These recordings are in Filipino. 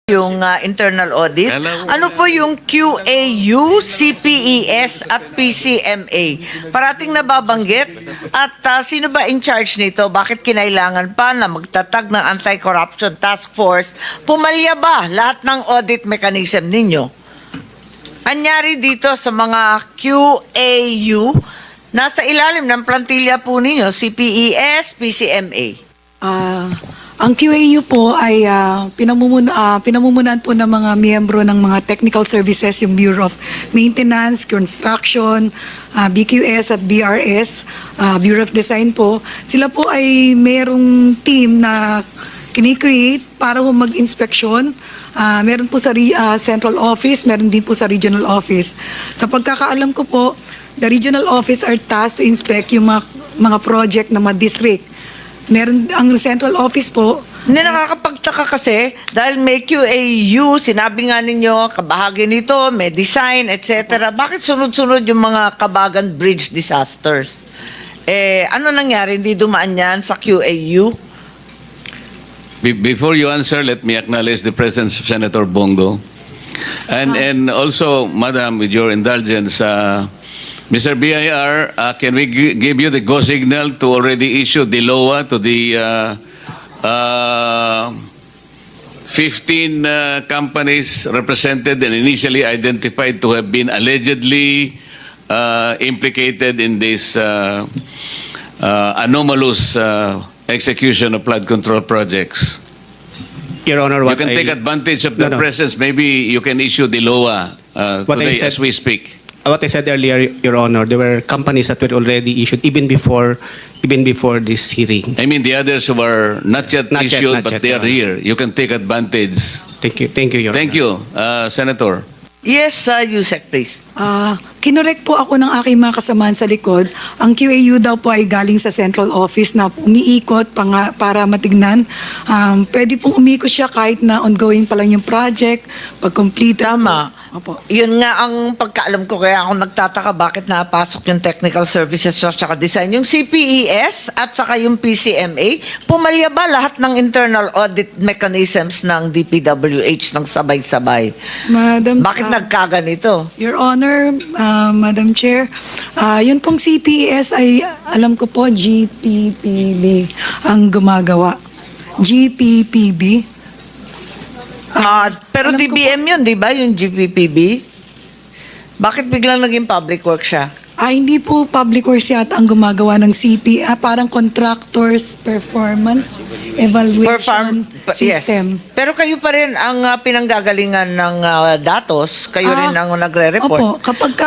yung internal audit. Ano po yung QAU, CPES at PCMA? Parating nababanggit. At sino ba in charge nito? Bakit kinailangan pa na magtatag ng Anti-Corruption Task Force? Pumalya ba lahat ng audit mechanism ninyo? Anyari dito sa mga QAU, nasa ilalim ng plantilla po ninyo, CPES, PCMA. Ang QAU po ay pinamumunan po ng mga miyembro ng mga technical services, yung Bureau of Maintenance, Construction, BQS at BRS, Bureau of Design po. Sila po ay mayroong team na kini-create para mag-inspeksyon. Meron po sa central office, meron din po sa regional office. Sa pagkakaalam ko po, the regional office are tasked to inspect yung mga project na district. Meron ang central office po. Hindi, nakakapagtaka kasi dahil may QAU, sinabi nga ninyo, kabahagi nito, may design, etc. Bakit sunod-sunod yung mga Kabagan Bridge disasters? Ano nangyari? Hindi dumaan yan sa QAU? Before you answer, let me acknowledge the presence of Senator Bongo. And also, Madam, with your indulgence, Mr. BIR, can we give you the go signal to already issue the LOA to the 15 companies represented and initially identified to have been allegedly implicated in this anomalous execution of flood control projects? Your Honor, You can take advantage of the presence. Maybe you can issue the LOA today as we speak. What I said earlier, Your Honor, there were companies that were already issued even before this hearing. I mean, the others who are not yet Not yet, issued, not but yet, they are Your Honor. here. You can take advantage. Thank you, Your Thank Honor. you, Senator. Yes, Yusek, please. Kinorek po ako ng aking mga kasamahan sa likod. Ang QAU daw po ay galing sa central office na umiikot para matignan. Pwede pong umikot siya kahit na ongoing pa lang yung project, pag-completed. Tama. Opo. Yun nga ang pagkaalam ko, kaya ako nagtataka bakit napasok yung technical services at saka design. Yung CPES at saka yung PCMA, pumalya ba lahat ng internal audit mechanisms ng DPWH ng sabay-sabay? Madam, Bakit nagkaganito? Your Honor, Madam Chair, yun pong CPES ay alam ko po GPPB ang gumagawa. GPPB. Pero alam ko DBM yun, di ba? Yung GPPB? Bakit biglang naging public work siya? Hindi po public works yata ang gumagawa ng CP, parang Contractors Performance Evaluation System. Yes. Pero kayo pa rin ang pinanggagalingan ng datos. Kayo rin ang nagre-report. Opo, kapag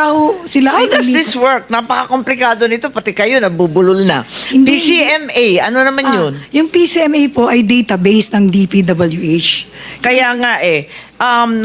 sila How ay does this work? Napaka-komplikado nito. Pati kayo, nabubulol na. Hindi. PCMA, ano naman yun? Yung PCMA po ay database ng DPWH. Kaya nga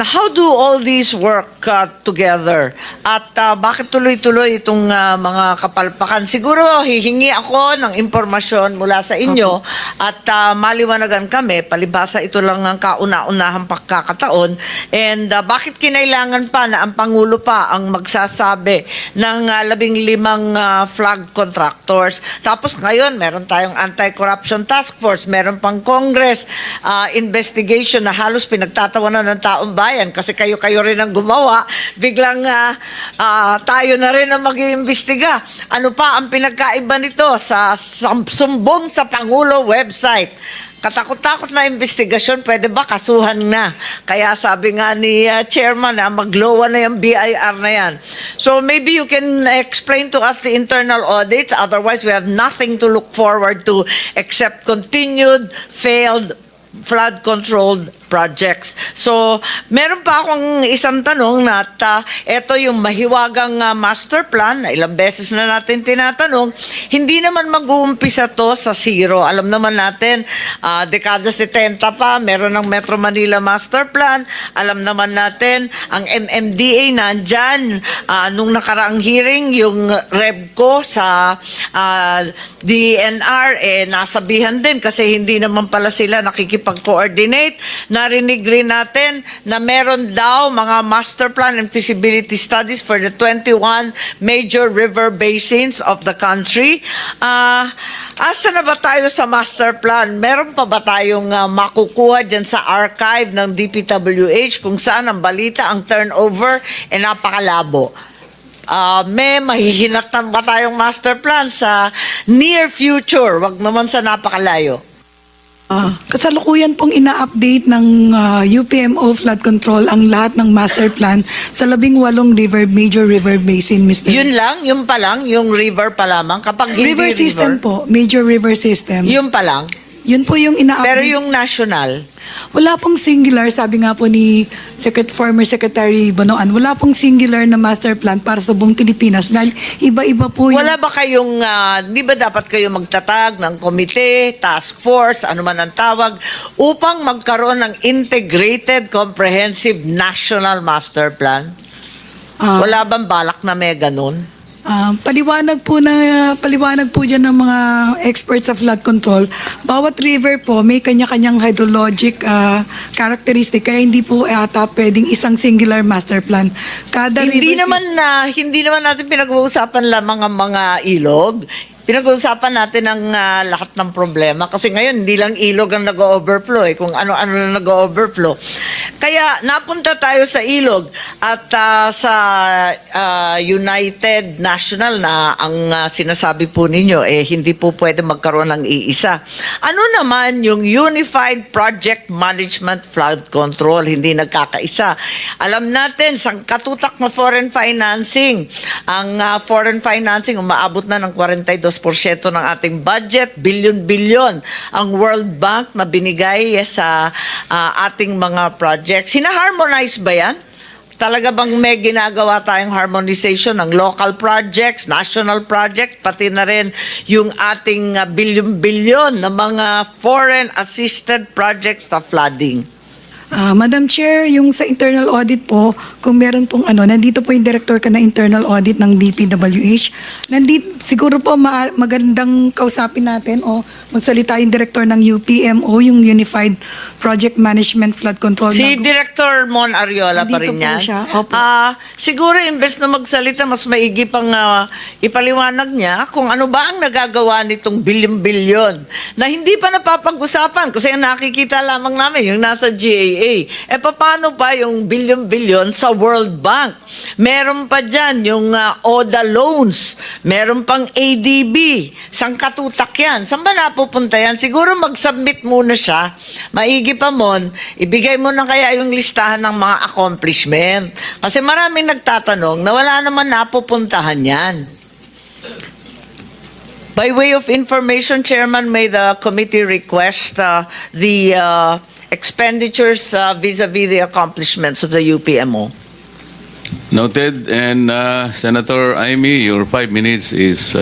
how do all these work together? At bakit tuloy-tuloy itong mga kapalpakan? Siguro hihingi ako ng impormasyon mula sa inyo at maliwanagan kami. Palibhasa ito lang ang kauna-unahang pagkakataon. And bakit kinailangan pa na ang Pangulo pa ang magsasabi ng 15 flag contractors? Tapos ngayon, meron tayong Anti-Corruption Task Force, meron pang Congress investigation na halos pinagtatawanan ng taong bayan kasi kayo rin ang gumawa, biglang tayo na rin ang mag-iimbestiga. Ano pa ang pinagkaiba nito sa sumbong sa Pangulo website? Katakot-takot na investigasyon, pwede ba kasuhan na? Kaya sabi nga ni Chairman na maglowa na yung BIR na yan. So maybe you can explain to us the internal audits, otherwise we have nothing to look forward to except continued failed flood-controlled projects. So, meron pa akong isang tanong na ito yung mahiwagang master plan, na ilang beses na natin tinatanong, hindi naman mag-uumpisa to sa zero. Alam naman natin, dekada 70 pa, meron ng Metro Manila Master Plan. Alam naman natin, ang MMDA nandyan. Nung nakaraang hearing, yung REBCO sa DNR, nasabihan din kasi hindi naman pala sila nakikipag-coordinate na narinig rin natin na meron daw mga master plan and feasibility studies for the 21 major river basins of the country. Asa na ba tayo sa master plan? Meron pa ba tayong makukuha dyan sa archive ng DPWH kung saan ang balita, ang turnover, napakalabo? May mahihinatan ba tayong master plan sa near future? Wag naman sa napakalayo. Kasalukuyan pong ina-update ng UPMO Flood Control ang lahat ng master plan sa 18 major river basin, Mr. Yun lang? Yun pa lang? Yung river pa lamang? Kapag hindi River system po, major river system. Yun pa lang? Yun po yung ina-update. Pero yung national? Wala pong singular, sabi nga po ni former Secretary Bonoan, wala pong singular na master plan para sa buong Pilipinas dahil iba-iba po yung... Wala ba kayong, di ba dapat kayo magtatag ng komite, task force, ano man ang tawag, upang magkaroon ng integrated, comprehensive national master plan? Wala bang balak na may ganun? Paliwanag po dyan ng mga experts sa flood control. Bawat river po may kanya-kanyang hydrologic characteristic kaya hindi po ata pwedeng isang singular master plan. Kada Hindi river hindi naman natin pinag-uusapan lamang ang mga ilog. Pinag-uusapan natin ang lahat ng problema kasi ngayon hindi lang ilog ang nag-overflow kung ano-ano na nag-overflow. Kaya napunta tayo sa ilog at sa United National na ang sinasabi po ninyo hindi po pwede magkaroon ng iisa. Ano naman yung Unified Project Management Flood Control, hindi nagkakaisa. Alam natin, sang katutak na foreign financing, ang foreign financing umaabot na ng 42% ng ating budget, bilyon-bilyon ang World Bank na binigay sa ating mga projects. Sina-harmonize ba yan? Talaga bang may ginagawa tayong harmonization ng local projects, national projects, pati na rin yung ating bilyon-bilyon na mga foreign assisted projects sa flooding? Madam Chair, yung sa internal audit po, kung meron pong nandito po yung director ka na internal audit ng DPWH. Nandito, siguro po magandang kausapin natin o magsalita yung director ng UPMO, yung Unified Project Management Flood Control. Si Director Mon Ariola pa rin Nandito po yan. siya, opo. Siguro imbes na magsalita, mas maigi pang ipaliwanag niya kung ano ba ang nagagawa nitong bilyon-bilyon na hindi pa napapag-usapan kasi ang nakikita lamang namin yung nasa GAA. Paano pa yung bilyon-bilyon sa World Bank? Meron pa dyan yung ODA loans. Meron pang ADB. Sang katutak yan? Saan ba napupunta yan? Siguro mag-submit muna siya. Maigi pa mon, ibigay mo na kaya yung listahan ng mga accomplishment. Kasi maraming nagtatanong na wala naman napupuntahan yan. By way of information, Chairman, may the committee request the expenditures vis-a-vis the accomplishments of the UPMO. Noted. And Senator Amy, your 5 minutes is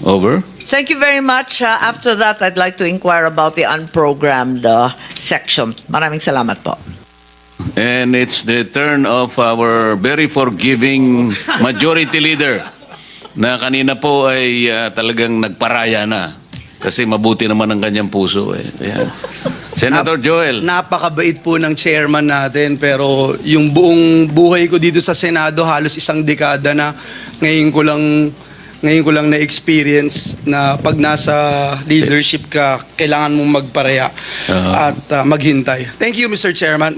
over. Thank you very much. After that, I'd like to inquire about the unprogrammed section. Maraming salamat po. And it's the turn of our very forgiving majority leader na kanina po ay talagang nagparaya na kasi mabuti naman ang kanyang puso. Ayan. Senator Joel. Napakabait po ng chairman natin pero yung buong buhay ko dito sa Senado halos isang dekada na ngayon ko lang na-experience na pag nasa leadership ka, kailangan mong magparaya at maghintay. Thank you, Mr. Chairman.